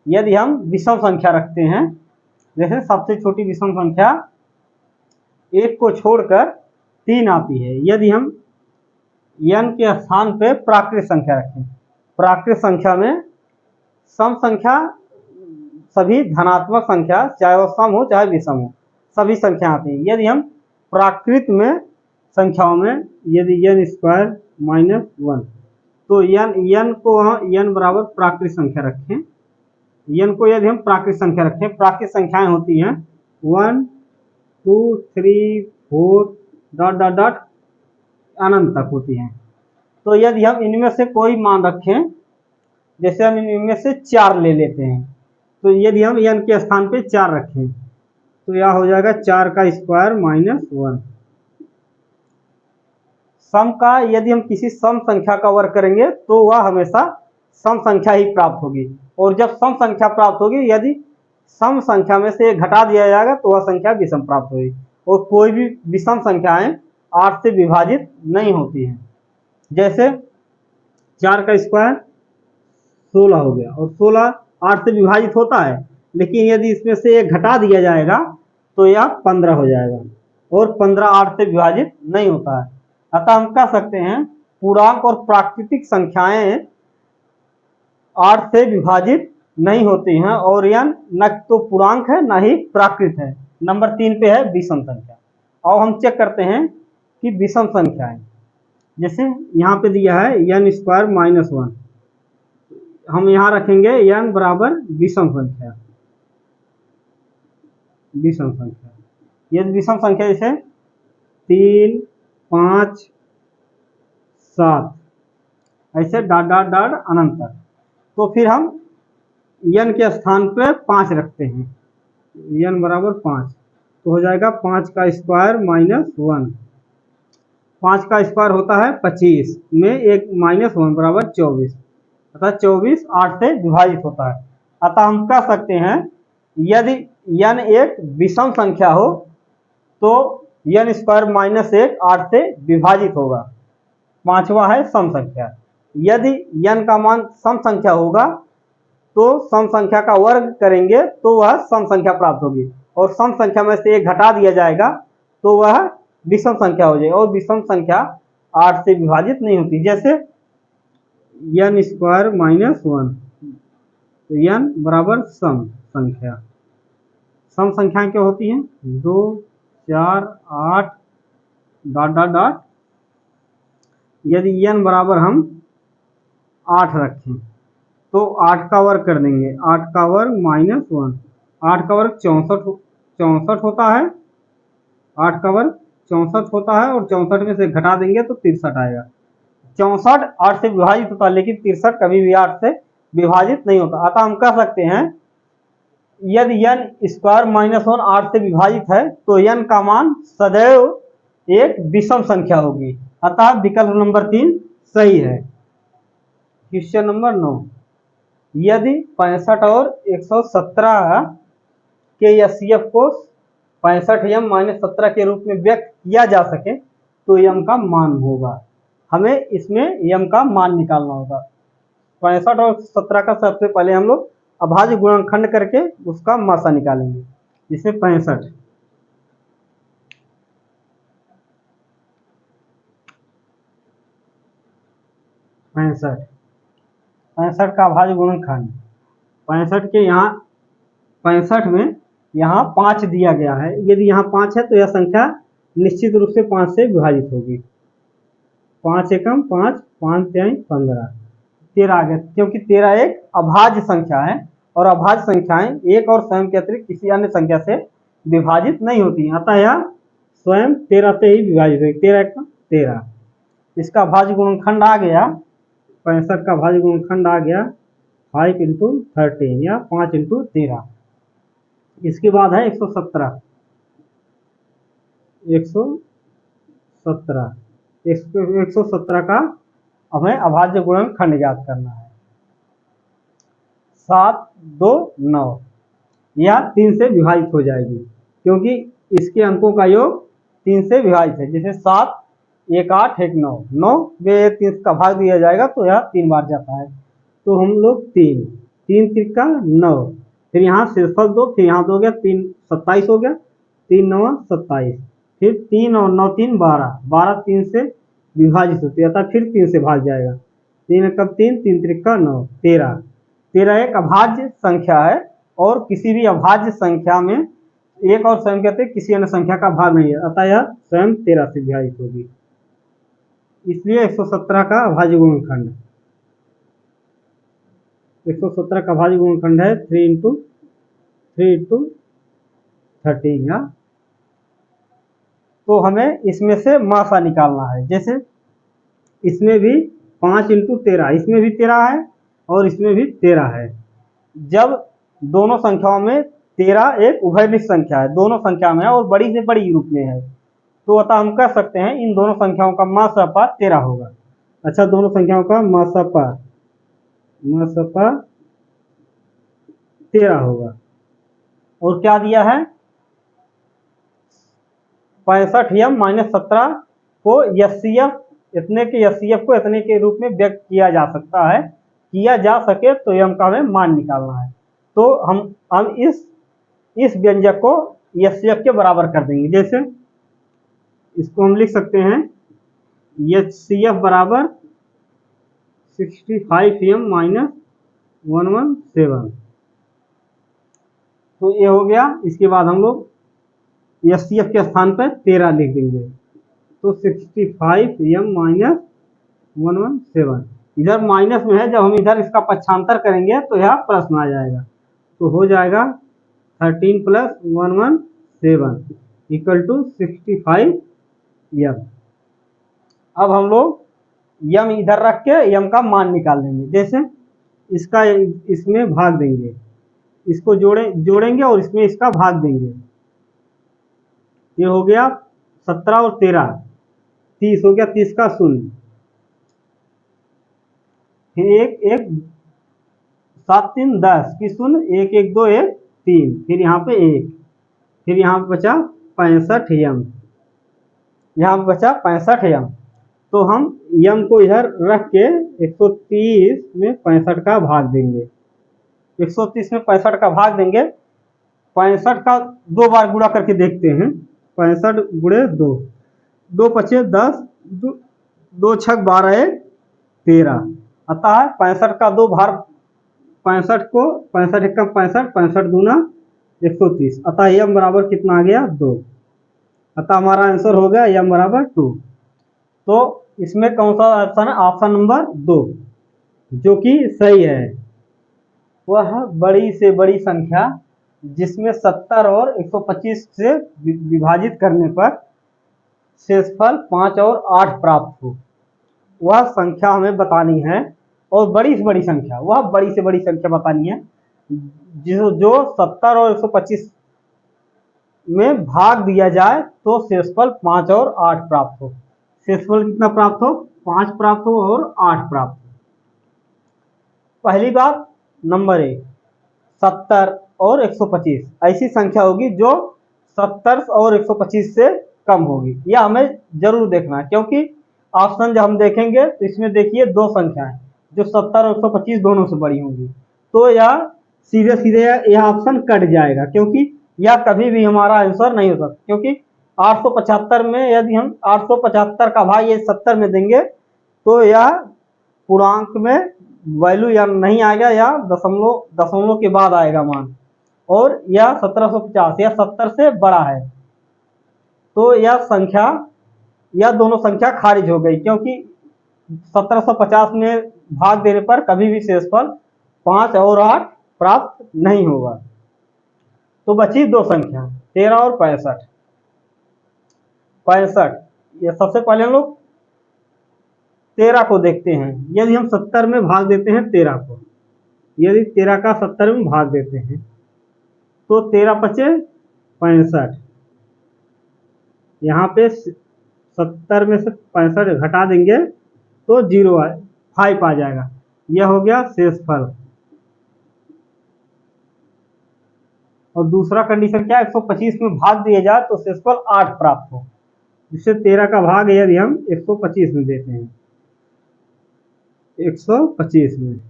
यदि हम विषम संख्या रखते हैं, जैसे सबसे छोटी विषम संख्या 1 को छोड़कर 3 आती है, यदि हम n के स्थान पे प्राकृत संख्या रखें, प्राकृत संख्या में सम संख्या सभी धनात्मक संख्या, चाहे वो सम हो चाहे विषम हो, सभी संख्या आती हैं। यदि हम प्राकृत में संख्याओं में यदि n स्क्वायर -1, तो n को n बराबर प्राकृत संख्या रखें, n को यदि हम प्राकृत संख्या रखें, प्राकृत संख्याएं होती हैं 1 2 3 4 डॉट डॉट डॉट अनंत तक होती हैं। तो यदि हम इनमें से कोई मान रखें, जैसे हम इनमें से 4 ले लेते हैं, तो यदि हम n के स्थान पे 4 रखें तो यह हो जाएगा 4 का स्क्वायर -1। सम का यदि हम किसी सम संख्या का वर्ग करेंगे तो वह हमेशा सम संख्या ही प्राप्त होगी, और जब सम संख्या प्राप्त होगी, यदि सम संख्या में से घटा दिया जाएगा तो वह संख्या विषम प्राप्त होगी, और कोई भी विषम संख्याएं 8 से विभाजित नहीं होती हैं। जैसे 4 का स्क्वायर 16 हो गया, और 16 8 से विभाजित होता है, लेकिन यदि इसमें से एक घटा दिया जाएगा तो यह 15 हो जाएगा, और 15 8 से विभाजित नहीं होता है। अतः हम कह सकते हैं पूर्णांक और प्राकृतिक संख्याएं 8 से विभाजित नहीं होती हैं, और यह न तो पूर्णांक है न ही प्राकृत है। नंबर 3 पे है विषम संख्या। अब हम चेक करते हैं कि विषम संख्याएं, जैसे यहाँ पे दिया है n स्क्वायर -1, हम यहाँ रखेंगे n बराबर विषम संख्या, विषम संख्या। यदि विषम संख्या जैसे 3 5 7 ऐसे डॉट डॉट डॉट अनंत तक, तो फिर हम n के स्थान पे 5 रखते हैं, n बराबर 5, तो हो जाएगा 5 का स्क्वायर -1। 5 का स्क्वायर होता है 25 में एक -1 बराबर 24, अतः 24 8 से विभाजित होता है। अतः हम कह सकते हैं यदि n एक विषम संख्या हो तो n स्क्वायर -1 8 से विभाजित होगा। पांचवा है सम संख्या। यदि n का मान सम संख्या होगा तो सम संख्या का वर्ग करेंगे तो वह सम संख्या प्राप्त होगी, और सम संख्या में से एक घटा दिया जाएगा तो वह विषम संख्या हो जाए, और विषम संख्या 8 से विभाजित नहीं होती। जैसे n स्क्वायर माइनस 1, तो n बराबर सम संख्या। सम संख्याएं क्या होती हैं? 2, 4, 8 डॉट डॉट डॉट। यदि n बराबर हम 8 रखें तो 8 का वर्ग कर देंगे, 8 का वर्ग माइनस 1, 8 का वर्ग 64 होता है, 8 का वर्ग 64 होता है, और 64 में से घटा देंगे तो 63 आएगा। 64 8 से विभाजित होता है, लेकिन 63 कभी भी 8 से विभाजित नहीं होता। अतः हम कह सकते हैं यदि n स्क्वायर माइनस 1 8 से विभाजित है तो n का मान सदैव एक विषम संख्या होगी। अतः विकल्प नंबर 3 सही है। क्वेश्चन नंबर 9, यदि 65 और 117 के एचसीएफ को 65m माइनस 17 के रूप में व्यक्त किया जा सके तो m का मान होगा। हमें इसमें m का मान निकालना होगा। 65 और 17 का सबसे पहले हम लोग अभाज्य गुणनखंड करके उसका मासा निकालेंगे। जिसमें 65 का अभाज्य गुणनखंड, 65 के यहाँ 65 में यहाँ 5 दिया गया है। यदि यहाँ 5 है तो यह संख्या निश्चित रूप से 5 से विभाजित होगी। 5 एकम 5, 5 तिहाई 15, 13 आ गया, क्योंकि 13 एक अभाज्य संख्या है और अभाज्य संख्याएं एक और स्वयं के अतिरिक्त किसी अन्य संख्या से विभाजित नहीं होती। अतः यह स्वयं 13 से ही विभाजित होगी। 13 एकम 13, इसका अभाज्य गुणनखंड आ गया, 65 का अभाज्य गुणनखंड आ गया 5 इंटू 13 या 5 इंटू 13। इसके बाद है 117, 117 का हमें अभाज्य गुणनखंड ज्ञात करना है। 7, 2, 9, यह 3 से विभाजित हो जाएगी, क्योंकि इसके अंकों का योग 3 से विभाजित है। जैसे 7, 1, 8, 1, 9, 9 में 3 का भाग दिया जाएगा तो यह 3 बार जाता है। तो हम लोग 3, 3 त्रिका 9, फिर यहाँ शेषफल 2, फिर यहाँ 2 हो गया, 3 27 हो गया, 3 9 27, फिर 3 और 9 3 12, 12 3 से विभाजित होती है, अतः फिर 3 से भाग जाएगा। 3 एकम 3, 3 त्रिका 9, 13। 13 एक अभाज्य संख्या है और किसी भी अभाज्य संख्या में एक और स्वयं कहते किसी अन्य संख्या का भाग नहीं है, अतः यह स्वयं 13 से विभाजित होगी। इसलिए 117 का अभाज्य गुणनखंड, 117 का अभाज्य गुणनखंड है 3 इंटू 13 या। तो हमें इसमें से मासा निकालना है। जैसे इसमें भी 5 इंटू 13, इसमें भी 13 है और इसमें भी 13 है। जब दोनों संख्याओं में 13 एक उभयनिष्ठ संख्या है, दोनों संख्या में है और बड़ी से बड़ी रूप में है, तो अतः हम कह सकते हैं इन दोनों संख्याओं का मासापा 13 होगा। अच्छा, दोनों संख्याओं का मासापा 13 होगा। और क्या दिया है? 65m माइनस 17 को एचसीएफ इतने के एचसीएफ को इतने के रूप में व्यक्त किया जा सकता है, किया जा सके तो m का हमें मान निकालना है। तो हम इस व्यंजक को एचसीएफ के बराबर कर देंगे। जैसे इसको हम लिख सकते हैं एचसीएफ बराबर 65m माइनस 117। तो ये हो गया। इसके बाद हम लोग एचसीएफ के स्थान पर 13 लिख देंगे, तो 65m माइनस 117। इधर माइनस में है, जब हम इधर इसका पक्षांतर करेंगे तो यह प्लस में आ जाएगा, तो हो जाएगा 13 प्लस 117 इक्वल टू 65m। अब हम लोग m इधर रख के m का मान निकाल देंगे। जैसे इसका इसमें भाग देंगे, इसको जोड़ेंगे और इसमें इसका भाग देंगे। ये हो गया 17 और 13 30 हो गया, 30 का 0, फिर 1 7 3 10 की 0, 1 1 2 1 3, फिर यहाँ पे 1, फिर यहाँ पे बचा 65m, यहाँ पे बचा 65m। तो हम m को इधर रख के 130 में 65 का भाग देंगे, 130 में 65 का भाग देंगे। 65 का 2 बार गुणा करके देखते हैं, 65 गुणे 2, 2 पचे 10, 2 छक 12, 1 13। अतः 65 का 2 भार 65 को 65 एकम 65, 65 दूना 130। अतः यम बराबर कितना आ गया 2। अतः हमारा आंसर हो गया यम बराबर 2। तो इसमें कौन सा ऑप्शन है? ऑप्शन नंबर 2 जो कि सही है। वह बड़ी से बड़ी संख्या जिसमें 70 और 125 से विभाजित करने पर शेषफल 5 और 8 प्राप्त हो, वह संख्या हमें बतानी है। और बड़ी से बड़ी संख्या, वह बड़ी से बड़ी संख्या बतानी है जो 70 और 125 में भाग दिया जाए तो शेषफल 5 और 8 प्राप्त हो। शेषफल कितना प्राप्त हो? 5 प्राप्त हो और 8 प्राप्त हो। पहली बात नंबर 1, 70 और 125 ऐसी संख्या होगी जो 70 और 125 से कम होगी। यह हमें जरूर देखना है, क्योंकि ऑप्शन जब हम देखेंगे तो इसमें देखिए 2 संख्याएं जो 70 और 125 दोनों से बड़ी होंगी, तो यह सीधे सीधे यह ऑप्शन कट जाएगा, क्योंकि यह कभी भी हमारा आंसर नहीं हो सकता। क्योंकि 875 में यदि हम 875 का भाग ये 70 में देंगे तो यह पूर्णांक में वैल्यू या नहीं आएगा या दशमलव के बाद आएगा मान, और यह 1750 या 70 से बड़ा है, तो यह दोनों संख्या खारिज हो गई, क्योंकि 1750 में भाग देने पर कभी भी शेषफल 5 और 8 प्राप्त नहीं होगा। तो बची 2 संख्या 13 और 65। 65 ये सबसे पहले हम लोग 13 को देखते हैं। यदि हम 70 में भाग देते हैं 13 को, यदि 13 का 70 में भाग देते हैं तो 13 पचे 65। यहाँ पे 70 में से 65 घटा देंगे तो 5 आ जाएगा। यह हो गया शेषफल। और दूसरा कंडीशन क्या है? 125 में भाग दिया जाए तो शेषफल 8 प्राप्त हो, जिससे 13 का भाग यदि हम 125 में देते हैं, 125 में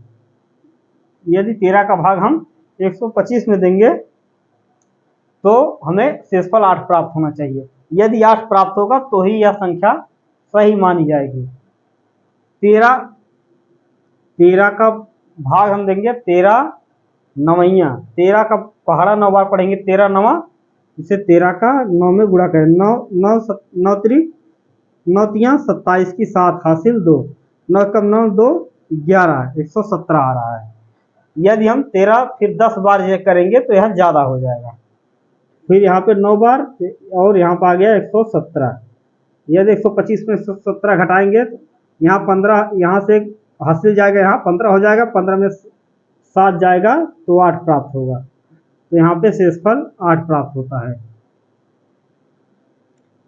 यदि 13 का भाग हम 125 में देंगे तो हमें शेषफल 8 प्राप्त होना चाहिए। यदि 8 प्राप्त होगा तो ही यह संख्या सही मानी जाएगी। 13 का भाग हम देंगे 13 नवैया, 13 का पहाड़ा 9 बार पढ़ेंगे, 13 नवा, इसे 13 का 9 में गुणा करें, 9 तिया 27 की 7 हासिल 2, 9 कम 9 2 11, 117 आ रहा है। यदि हम 13 फिर 10 बार ये करेंगे तो यह ज़्यादा हो जाएगा। फिर यहाँ पे 9 बार और यहाँ पर आ गया 117। यदि 125 में 117 घटाएंगे तो यहाँ 15, यहाँ से हासिल जाएगा, यहाँ 15 हो जाएगा, 15 में 7 जाएगा तो 8 प्राप्त होगा। तो यहाँ पे शेषफल 8 प्राप्त होता है।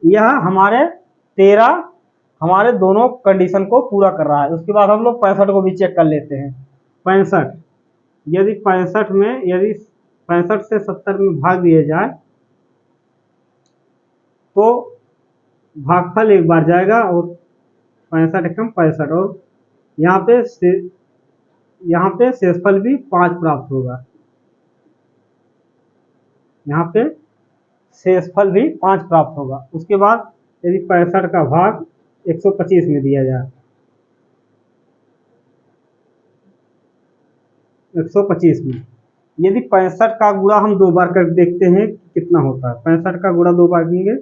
यह हमारे दोनों कंडीशन को पूरा कर रहा है। उसके बाद हम लोग 65 को भी चेक कर लेते हैं। 65 यदि 65 से 70 में भाग दिया जाए तो भागफल एक बार जाएगा और 65 एकम 65, और यहाँ पे शेषफल भी 5 प्राप्त होगा। यहाँ पे शेषफल भी 5 प्राप्त होगा। उसके बाद यदि 65 का भाग 125 में दिया जाए, 125 में यदि 65 का गुणा हम 2 बार कर देखते हैं कितना होता है। 65 का गुणा 2 बार करेंगे,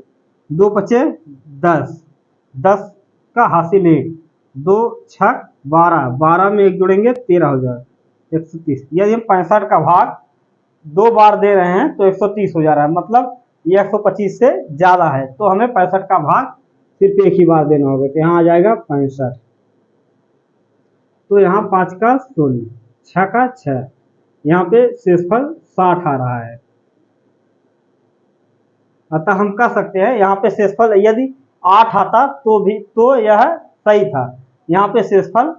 2 पचे 10, 10 का हासिल 1, 2 छक 12, 12 में 1 जोड़ेंगे 13 हो जाएगा, 130। यदि हम 65 का भाग 2 बार दे रहे हैं तो 130 हो जा रहा है, मतलब ये 125 से ज़्यादा है, तो हमें 65 का भाग सिर्फ एक ही बार देना होगा, तो यहाँ आ जाएगा 65। तो यहाँ 5 का 16, 6 का 6, यहाँ पे शेषफल 60 आ रहा है। अतः हम कह सकते हैं यहाँ पे शेषफल यदि 8 आता तो यह सही था, यहाँ पे शेषफल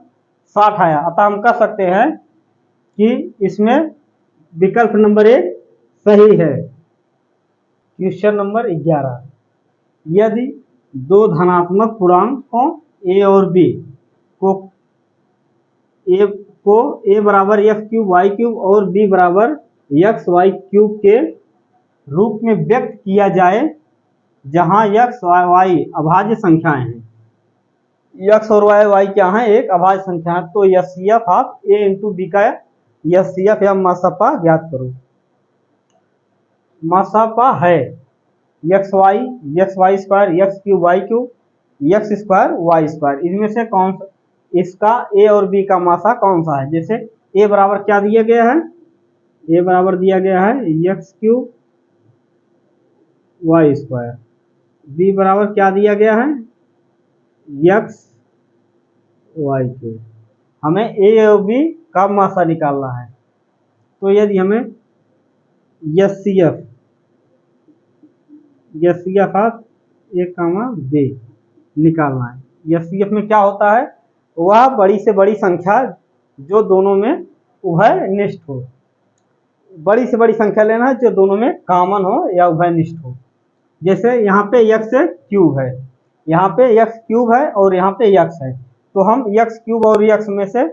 60 आया। अतः हम कह सकते हैं कि इसमें विकल्प नंबर 1 सही है। क्वेश्चन नंबर 11, यदि 2 धनात्मक पूर्णांकों a और b को a बराबर x³ y³ और b बराबर xy³ के रूप में व्यक्त किया जाए जहां x y अभाज्य संख्याएं हैं। x और y क्या है, एक अभाज्य संख्या है। तो HCF of a into B का एचसीएफ या मासापा ज्ञात करो। मासापा है X Y square X cube Y cube X square Y square. इनमें से कौन सा, इसका ए और बी का मासा कौन सा है। जैसे ए बराबर क्या दिया गया है, ए बराबर दिया गया है X cube Y square, B बराबर क्या दिया गया है एक्स वाई क्यूब। हमें ए और बी का मासा निकालना है। तो यदि हमें HCF of A comma B निकालना है। एचसीएफ में क्या होता है, वह बड़ी से बड़ी संख्या जो दोनों में उभयनिष्ठ हो। बड़ी से बड़ी संख्या लेना है जो दोनों में कॉमन हो या उभयनिष्ठ हो। जैसे यहाँ पे एक्स क्यूब है, यहाँ पे एक्स क्यूब है और यहाँ पे एक्स है। तो हम एक्स क्यूब और एक्स में से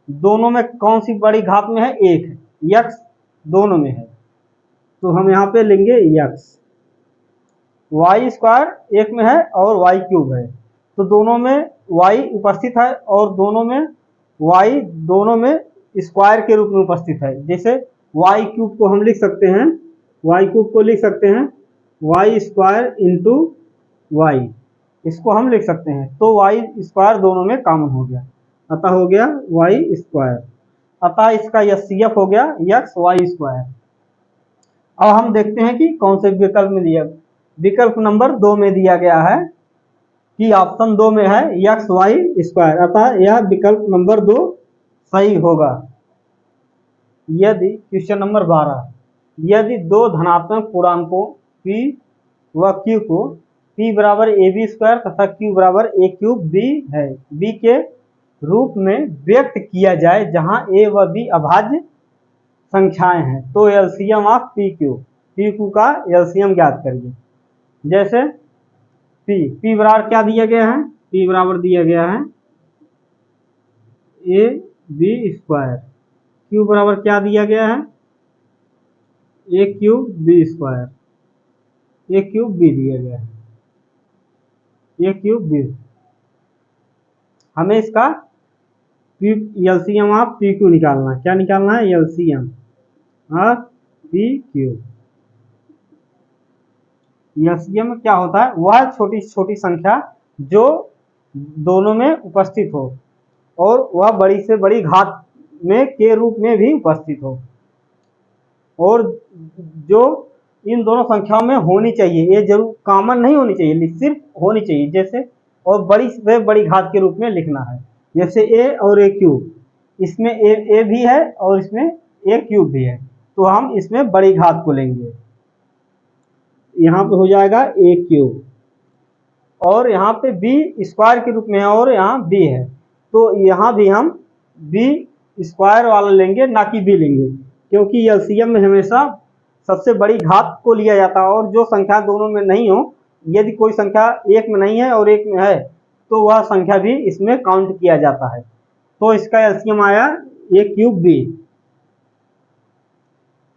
दोनों में कौन सी बड़ी घात में है, एक है, एक्स दोनों में है। तो हम यहाँ पे लेंगे एक्स। वाई स्क्वायर एक में है और वाई क्यूब है, तो दोनों में वाई उपस्थित है और दोनों में वाई दोनों में स्क्वायर के रूप में उपस्थित है। जैसे वाई क्यूब को हम लिख सकते हैं, वाई क्यूब को लिख सकते हैं वाई स्क्वायर इंटू वाई, इसको हम लिख सकते हैं। तो वाई स्क्वायर दोनों में कॉमन हो गया, अतः हो गया वाई स्क्वायर। अतः इसका एचसीएफ हो गया एक्स वाई स्क्वायर। अब हम देखते हैं कि कौन से विकल्प में दिया। विकल्प नंबर 2 में दिया गया है कि ऑप्शन 2 में है एक्स वाई स्क्वायर, अतः यह विकल्प नंबर 2 सही होगा। यदि क्वेश्चन नंबर 12, यदि दो धनात्मक पूर्णांकों p व q को p बराबर ए बी स्क्वायर तथा q बराबर ए क्यूब बी है, b के रूप में व्यक्त किया जाए जहां a व b अभाज्य संख्याएं हैं, तो एलसीएम ऑफ पी क्यू का एलसीएम ज्ञात करिए। जैसे p बराबर क्या दिया गया है, p बराबर दिया गया है ए बी स्क्वायर, q बराबर क्या दिया गया है ए क्यूब बी स्क्वायर, ए क्यूब बी दिया गया है, ए क्यूब बी। हमें इसका एलसीएम ऑफ पी क्यू निकालना है। क्या निकालना है, LCM of P Q. LCM में क्या होता है, वह छोटी छोटी संख्या जो दोनों में उपस्थित हो और वह बड़ी से बड़ी घात में के रूप में भी उपस्थित हो, और जो इन दोनों संख्याओं में होनी चाहिए, ये जरूर कॉमन नहीं होनी चाहिए, सिर्फ होनी चाहिए। जैसे और बड़ी से बड़ी घात के रूप में लिखना है। जैसे ए और ए क्यूब, इसमें ए भी है और इसमें ए क्यूब भी है, तो हम इसमें बड़ी घात को लेंगे। यहाँ पे हो जाएगा ए क्यूब, और यहाँ पे बी स्क्वायर के रूप में है और यहाँ बी है, तो यहाँ भी हम बी स्क्वायर वाला लेंगे, ना कि बी लेंगे, क्योंकि एलसीएम में हमेशा सबसे बड़ी घात को लिया जाता है। और जो संख्या दोनों में नहीं हो, यदि कोई संख्या एक में नहीं है और एक में है, तो वह संख्या भी इसमें काउंट किया जाता है। तो इसका एलसीएम आया ए क्यूब बी,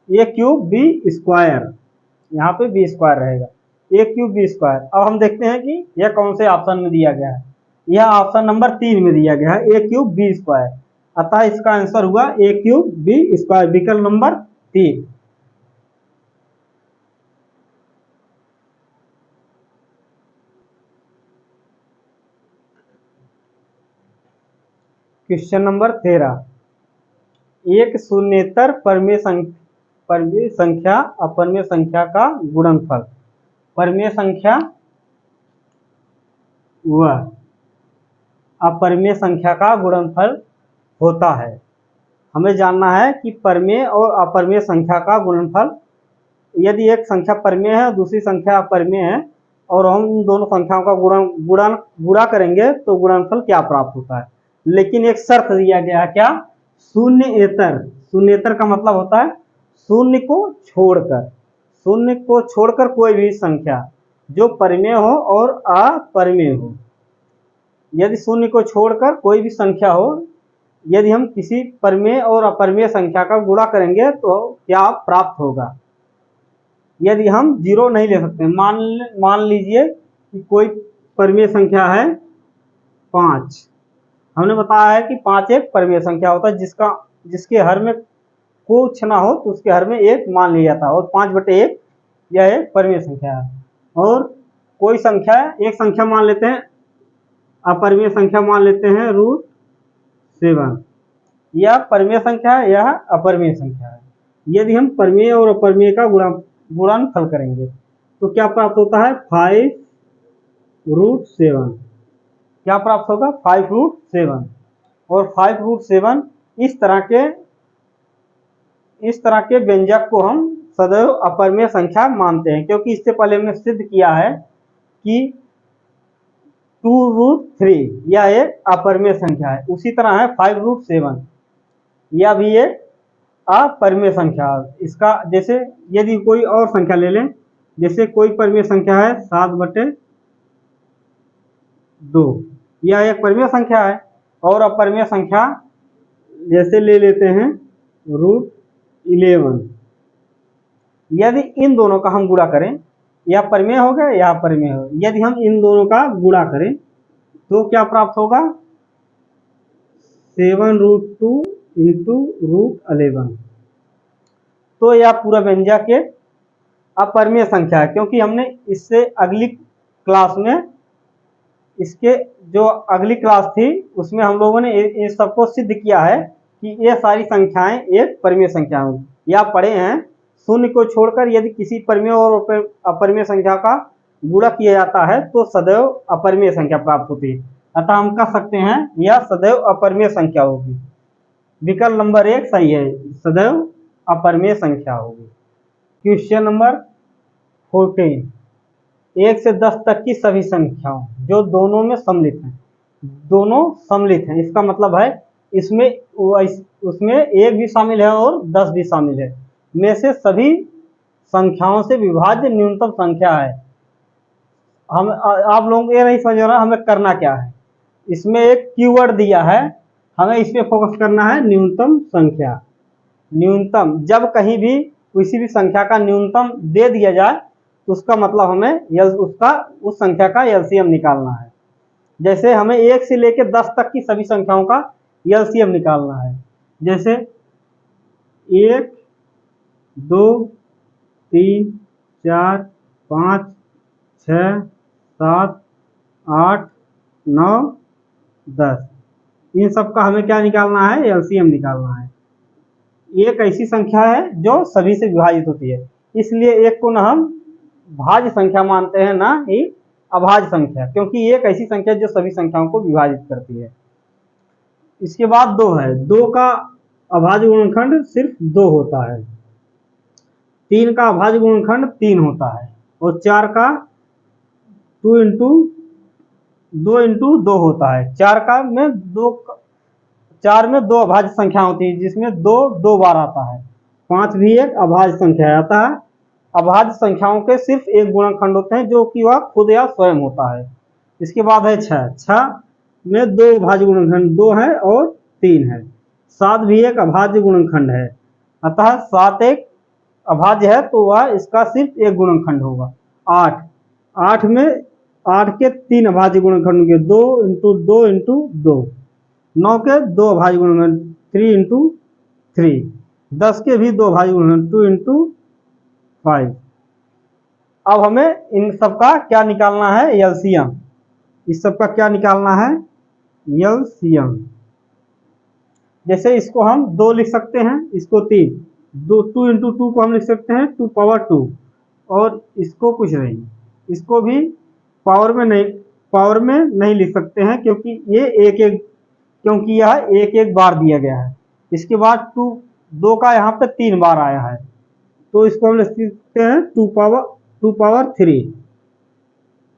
ए क्यूब बी स्क्वायर, यहाँ पे बी स्क्वायर रहेगा, ए क्यूब बी स्क्वायर। अब हम देखते हैं कि यह कौन से ऑप्शन में दिया गया है। यह ऑप्शन नंबर 3 में दिया गया है ए क्यूब बी स्क्वायर, अतः इसका आंसर हुआ ए क्यूब बी स्क्वायर, विकल्प नंबर 3। क्वेश्चन नंबर 13, एक शून्येतर परमेय संख्या अपरमेय संख्या का गुणनफल। परमेय संख्या व अपरमेय संख्या का गुणनफल होता है। हमें जानना है कि परमेय और अपरमेय संख्या का गुणनफल। यदि एक संख्या परमेय है और दूसरी संख्या अपरमेय है और हम उन दोनों संख्याओं का गुणा करेंगे तो गुणनफल क्या प्राप्त होता है। लेकिन एक शर्त दिया गया है, क्या, शून्येतर। शून्येतर का मतलब होता है शून्य को छोड़कर कोई भी संख्या जो परिमेय हो और अपरिमेय हो। यदि शून्य को छोड़कर कोई भी संख्या हो, यदि हम किसी परिमेय और अपरिमेय संख्या का गुणा करेंगे तो क्या प्राप्त होगा। यदि हम 0 नहीं ले सकते, मान लीजिए कि कोई परिमेय संख्या है 5। हमने बताया है कि 5 एक परिमेय संख्या होता है जिसके हर में कुछ ना हो तो उसके हर में 1 मान लिया जाता है, और 5/1 यह एक परिमेय संख्या है। और कोई संख्या, एक संख्या मान लेते हैं, अपरिमेय संख्या मान लेते हैं √7। यह परिमेय संख्या है, यह अपरिमेय संख्या है। यदि हम परिमेय और अपरिमेय का गुणनफल करेंगे तो क्या प्राप्त होता है? 5√7। क्या प्राप्त होगा? 5√7। और 5√7 इस तरह के व्यंजक को हम सदैव अपरिमेय संख्या मानते हैं, क्योंकि इससे पहले हमने सिद्ध किया है कि 2√3 यह एक अपरिमेय संख्या है। उसी तरह है 5√7, यह भी एक अपरिमेय संख्या। इसका जैसे यदि कोई और संख्या ले लें, जैसे कोई परिमेय संख्या है 7/2, यह एक परिमेय संख्या है। और अपरिमेय संख्या जैसे ले लेते हैं √11। यदि इन दोनों का हम गुणा करें, यह परिमेय हो गया, यह अपरिमेय हो, यदि हम इन दोनों का गुणा करें तो क्या प्राप्त होगा? 7√2 × √11। तो यह पूरा व्यंजक एक अपरिमेय संख्या है, क्योंकि हमने इससे अगली क्लास में, इसके जो अगली क्लास थी उसमें हम लोगों ने इस सबको सिद्ध किया है कि ये सारी संख्याएं एक परिमेय संख्या होंगी। या पढ़े हैं, शून्य को छोड़कर यदि किसी परिमेय और अपरिमेय संख्या का गुणा किया जाता है तो सदैव अपरिमेय संख्या प्राप्त होती है। अतः हम कह सकते हैं यह सदैव अपरिमेय संख्या होगी। विकल्प नंबर 1 सही है, सदैव अपरिमेय संख्या होगी। क्वेश्चन नंबर 14, 1 से 10 तक की सभी संख्याओं जो दोनों में सम्मिलित हैं, दोनों सम्मिलित हैं, इसका मतलब है उसमें 1 भी शामिल है और 10 भी शामिल है, में से सभी संख्याओं से विभाज्य न्यूनतम संख्या है। हम आप लोगों को ये नहीं समझ रहा हमें करना क्या है। इसमें एक कीवर्ड दिया है, हमें इस पे फोकस करना है, न्यूनतम संख्या। न्यूनतम, जब कहीं भी किसी भी संख्या का न्यूनतम दे दिया जाए तो उसका मतलब हमें उस संख्या का एलसीएम निकालना है। जैसे हमें 1 से लेकर 10 तक की सभी संख्याओं का एलसीएम निकालना है। जैसे 1, 2, 3, 4, 5, 6, 7, 8, 9, 10, इन सब का हमें क्या निकालना है? एलसीएम निकालना है। एक ऐसी संख्या है जो सभी से विभाजित होती है, इसलिए एक को ना हम भाज्य संख्या मानते हैं, ना ही अभाज्य संख्या, क्योंकि एक ऐसी संख्या जो सभी संख्याओं को विभाजित करती है। इसके बाद 2 है, 2 का अभाज्य गुणनखंड सिर्फ 2 होता है। 3 का अभाज्य गुणनखंड 3 होता है। और 4 का 2 × 2 होता है। 4 में 2 अभाज्य संख्या होती है, जिसमें 2 बार आता है। 5 भी एक अभाज्य संख्या आता है। अभाज्य संख्याओं के सिर्फ एक गुणनखंड होते हैं जो कि वह खुद या स्वयं होता है। इसके बाद है 6 में 2 अभाज्य गुणनखंड, 2 है और 3 है। 7 भी एक अभाज्य गुणनखंड है, अतः 7 एक अभाज्य है तो वह इसका सिर्फ एक गुणनखंड होगा। 8 में 8 के 3 अभाज्य गुणनखंड होंगे, 2 × 2 × 2। 9 के 2 अभाज्य गुणनखंड, 3 × 3। 10 के भी 2 अभाज्य गुणनखंड, 2 × 5। अब हमें इन सब का क्या निकालना है? एलसीएम। इस सब का क्या निकालना है? एलसीएम। जैसे इसको हम 2 लिख सकते हैं, इसको 3, 2 × 2 को हम लिख सकते हैं 2⁻²। और इसको कुछ नहीं, इसको भी पावर में नहीं लिख सकते हैं, क्योंकि ये क्योंकि यह एक बार दिया गया है। इसके बाद 2 का यहाँ पे 3 बार आया है, तो इसको हम लिख सकते हैं 2⁻3।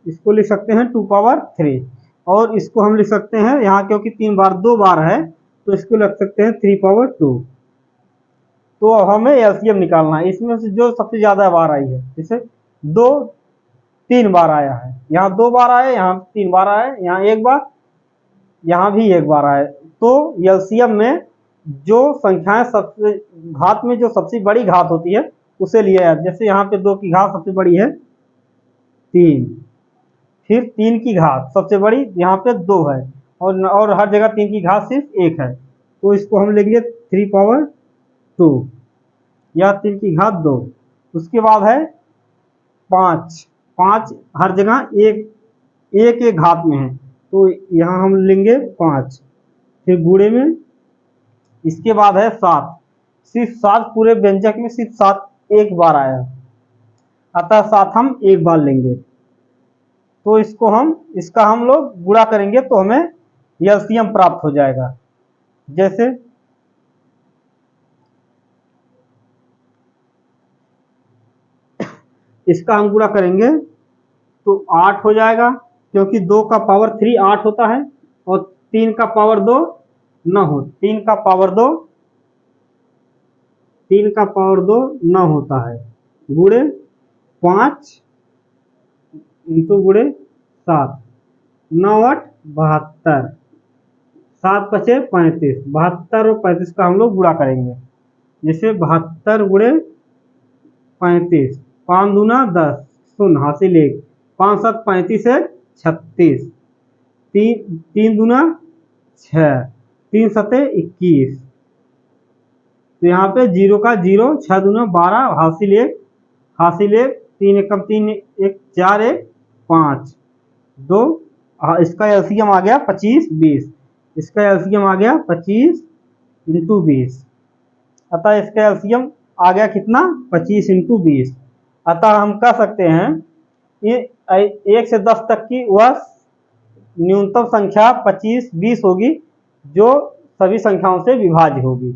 इसको लिख सकते हैं 2⁻3। और इसको हम लिख सकते हैं यहाँ, क्योंकि 3 बार 2 बार है तो इसको लिख सकते हैं 3⁻2। तो हमें एलसीएम निकालना है, इसमें से जो सबसे ज्यादा बार आई है। जैसे 2 3 बार आया है, यहाँ 2 बार आया, यहाँ 3 बार आया, यहाँ 1 बार, यहाँ भी 1 बार आया। तो एलसीएम में जो संख्याएं घात में जो सबसे बड़ी घात होती है उसे लिया जाए। जैसे यहाँ पे 2 की घात सबसे बड़ी है 3, फिर 3 की घात सबसे बड़ी यहाँ पे 2 है, और हर जगह 3 की घात सिर्फ 1 है, तो इसको हम लेंगे 3 पावर 2 या 3 की घात 2। उसके बाद है 5, 5 हर जगह एक घात में है, तो यहाँ हम लेंगे 5, फिर गुणे में। इसके बाद है 7, सिर्फ 7 पूरे व्यंजक में सिर्फ 7 एक बार आया, अतः 7 हम एक बार लेंगे। तो इसका हम लोग गुणा करेंगे तो हमें एलसीएम प्राप्त हो जाएगा। जैसे इसका हम गुणा करेंगे तो 8 हो जाएगा, क्योंकि 2 का पावर 3 8 होता है, और 3 का पावर 2 9 हो 3 का पावर 2 9 होता है, गुणे 5 इंटू गुणे 7, 9 8 72, 7 5 35, 72 और 35 का हम लोग गुणा करेंगे। जैसे 72 गुणे 35, 5 दूना 10, शून्य हासिल 1, 5 7 35 है 36, 3 दूना 6, 3 7 21, तो यहाँ पे 0 का 0, 6 दूना 12, हासिल 1, 3 एकम 3 1 4 1 5 2, इसका एलसीएम आ गया 25 20, इसका एलसीएम आ गया 25 इंटू 20, अतः इसका एलसीएम आ गया कितना 25 इंटू 20। अतः हम कह सकते हैं ये 1 से 10 तक की वह न्यूनतम संख्या 25 20 होगी जो सभी संख्याओं से विभाज्य होगी।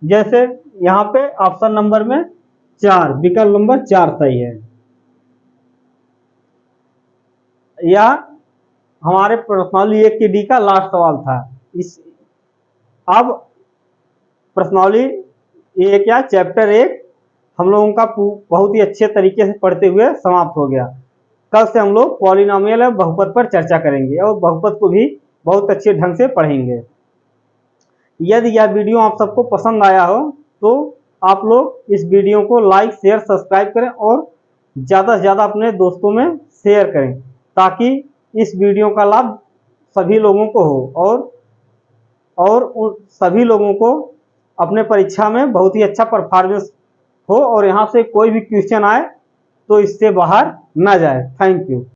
जैसे यहाँ पे ऑप्शन नंबर में 4, विकल्प नंबर 4 सही है। यह हमारे प्रश्नावली 1 के डी का लास्ट सवाल था। अब प्रश्नावली 1 या चैप्टर 1 हम लोगों का बहुत ही अच्छे तरीके से पढ़ते हुए समाप्त हो गया। कल से हम लोग पॉलिनोमियल और बहुपद पर चर्चा करेंगे और बहुपद को भी बहुत अच्छे ढंग से पढ़ेंगे। यदि यह वीडियो आप सबको पसंद आया हो तो आप लोग इस वीडियो को लाइक शेयर सब्सक्राइब करें और ज़्यादा से ज़्यादा अपने दोस्तों में शेयर करें, ताकि इस वीडियो का लाभ सभी लोगों को हो और उन सभी लोगों को अपने परीक्षा में बहुत ही अच्छा परफॉर्मेंस हो और यहाँ से कोई भी क्वेश्चन आए तो इससे बाहर ना जाए। Thank you.